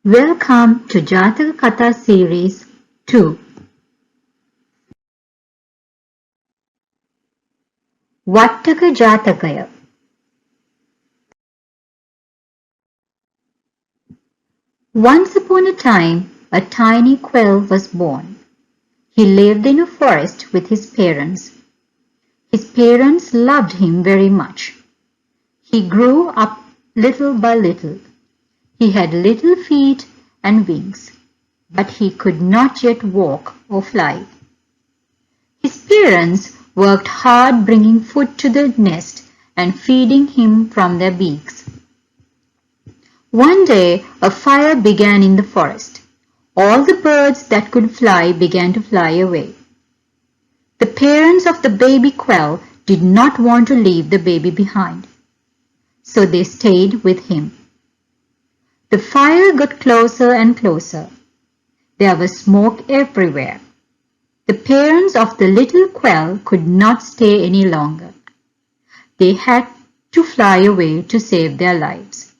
Welcome to Jathakaya series 2. Vattuka Jathakaya. Once upon a time, a tiny quail was born. He lived in a forest with his parents. His parents loved him very much. He grew up little by little. He had little feet and wings, but he could not yet walk or fly. His parents worked hard bringing food to the nest and feeding him from their beaks. One day a fire began in the forest. All the birds that could fly began to fly away. The parents of the baby quail did not want to leave the baby behind, so they stayed with him. The fire got closer and closer. There was smoke everywhere. The parents of the little quail could not stay any longer. They had to fly away to save their lives.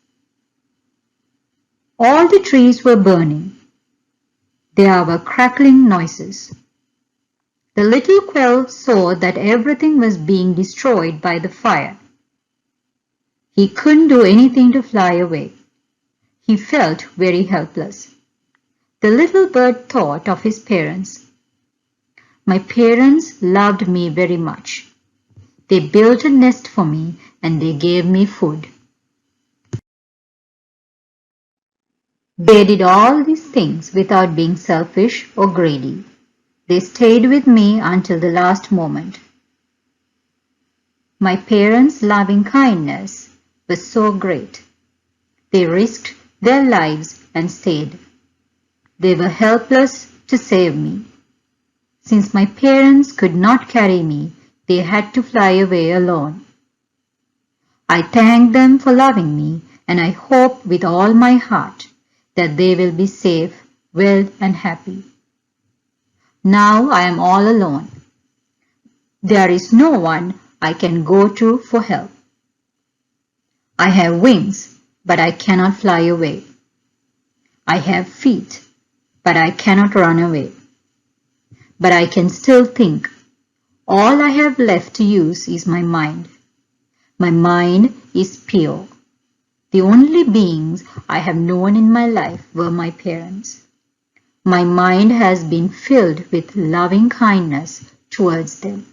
All the trees were burning. There were crackling noises. The little quail saw that everything was being destroyed by the fire. He couldn't do anything to fly away. He felt very helpless. The little bird thought of his parents. My parents loved me very much. They built a nest for me and they gave me food. They did all these things without being selfish or greedy. They stayed with me until the last moment. My parents' loving kindness was so great. They risked their lives and stayed. They were helpless to save me. Since my parents could not carry me, they had to fly away alone. I thank them for loving me, and I hope with all my heart that they will be safe, well, and happy. Now I am all alone. There is no one I can go to for help. I have wings, but I cannot fly away. I have feet, but I cannot run away. But I can still think. All I have left to use is my mind. My mind is pure. The only beings I have known in my life were my parents. My mind has been filled with loving kindness towards them.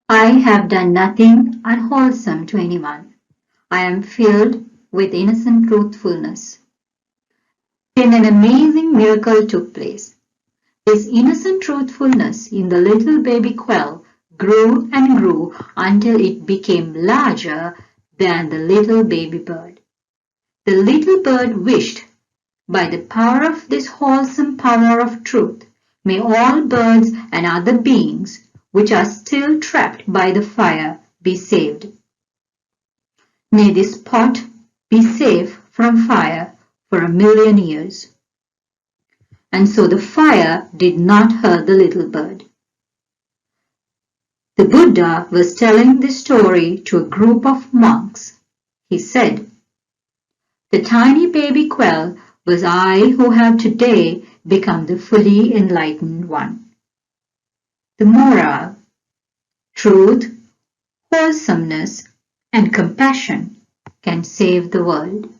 I have done nothing unwholesome to anyone. I am filled with innocent truthfulness. Then an amazing miracle took place. This innocent truthfulness in the little baby quail grew and grew until it became larger than the little baby bird. The little bird wished, by the power of this wholesome power of truth, may all birds and other beings which are still trapped by the fire be saved. May this pot be safe from fire for 1,000,000 years. And so the fire did not hurt the little bird. The Buddha was telling this story to a group of monks. He said, "The tiny baby quail was I who have today become the fully enlightened one." The moral: truth, wholesomeness, and compassion can save the world.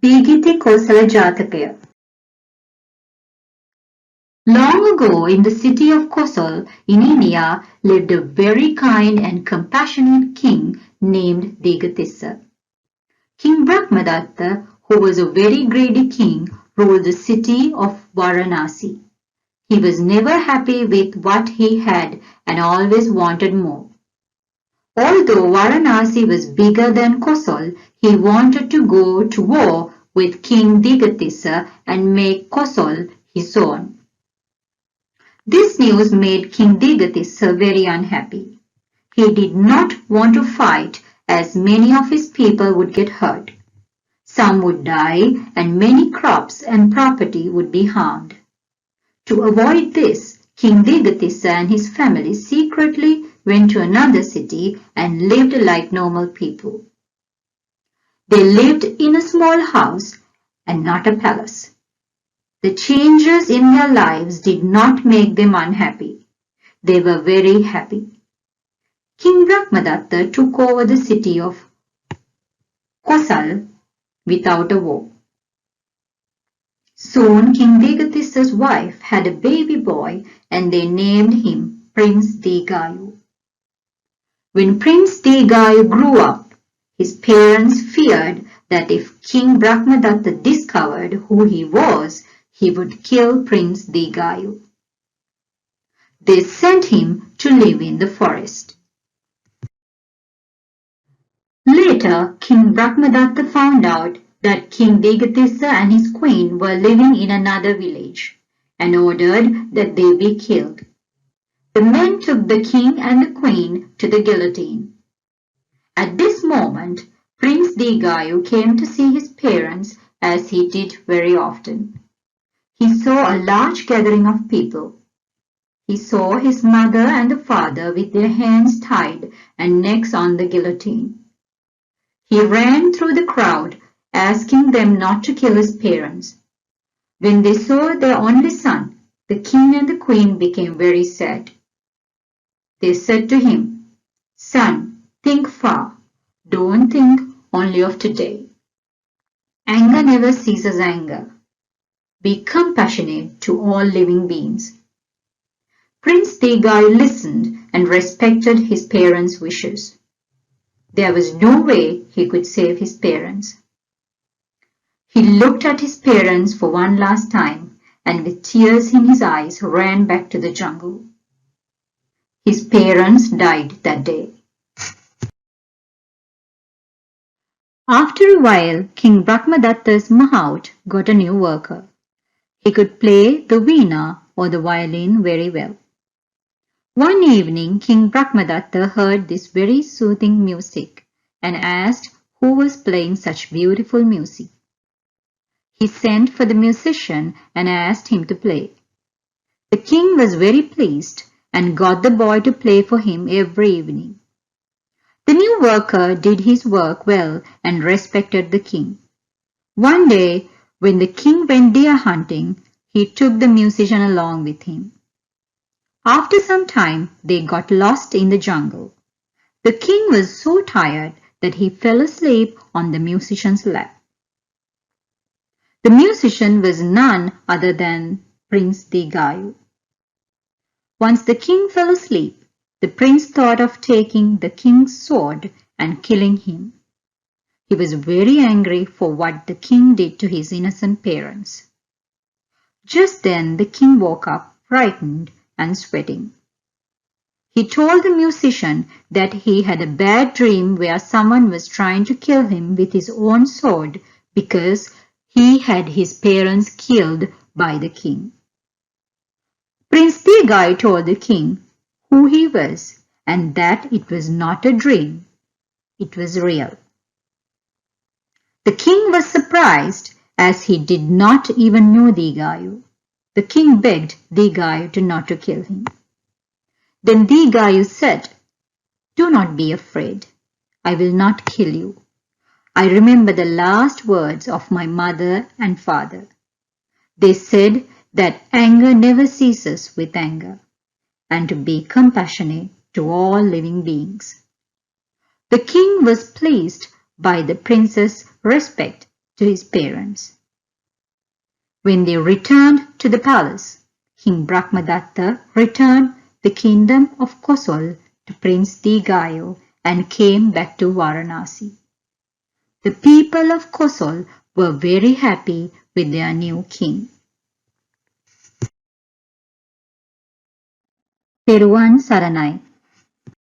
Vigiti Kosala Jathakaya. Long ago in the city of Kosal in India lived a very kind and compassionate king named Degatissa. King Brahmadatta, who was a very greedy king, ruled the city of Varanasi. He was never happy with what he had and always wanted more. Although Varanasi was bigger than Kosal, he wanted to go to war with King Degatissa and make Kosal his own. This news made King Degatissa very unhappy. He did not want to fight, as many of his people would get hurt. Some would die and many crops and property would be harmed. To avoid this, King Degatissa and his family secretly went to another city and lived like normal people. They lived in a small house and not a palace. The changes in their lives did not make them unhappy. They were very happy. King Brahmadatta took over the city of Kosal without a war. Soon King Degatissa's wife had a baby boy and they named him Prince Degayu. When Prince Degayu grew up, his parents feared that if King Brahmadatta discovered who he was, he would kill Prince Degayu. They sent him to live in the forest. Later, King Brahmadatta found out that King Degatissa and his queen were living in another village and ordered that they be killed. The men took the king and the queen to the guillotine. At this moment, Prince Degayu came to see his parents as he did very often. He saw a large gathering of people. He saw his mother and the father with their hands tied and necks on the guillotine. He ran through the crowd, asking them not to kill his parents. When they saw their only son, the king and the queen became very sad. They said to him, "Son, think far. Don't think only of today. Anger never ceases anger. Be compassionate to all living beings." Prince Degai listened and respected his parents' wishes. There was no way he could save his parents. He looked at his parents for one last time and with tears in his eyes ran back to the jungle. His parents died that day. After a while, King Brahmadatta's Mahout got a new worker. He could play the veena or the violin very well. One evening, King Brahmadatta heard this very soothing music and asked who was playing such beautiful music. He sent for the musician and asked him to play. The king was very pleased and got the boy to play for him every evening. The new worker did his work well and respected the king. One day, when the king went deer hunting, he took the musician along with him. After some time, they got lost in the jungle. The king was so tired that he fell asleep on the musician's lap. The musician was none other than Prince Degayu. Once the king fell asleep, the prince thought of taking the king's sword and killing him. He was very angry for what the king did to his innocent parents. Just then the king woke up, frightened and sweating. He told the musician that he had a bad dream where someone was trying to kill him with his own sword because he had his parents killed by the king. Prince Degai told the king who he was and that it was not a dream, it was real. The king was surprised as he did not even know Degayu. The king begged Degayu to not to kill him. Then Degayu said, "Do not be afraid. I will not kill you. I remember the last words of my mother and father. They said that anger never ceases with anger, and to be compassionate to all living beings." The king was pleased by the prince's respect to his parents. When they returned to the palace, King Brahmadatta returned the kingdom of Kosal to Prince Degayu and came back to Varanasi. The people of Kosal were very happy with their new king. Peruwan Saranai.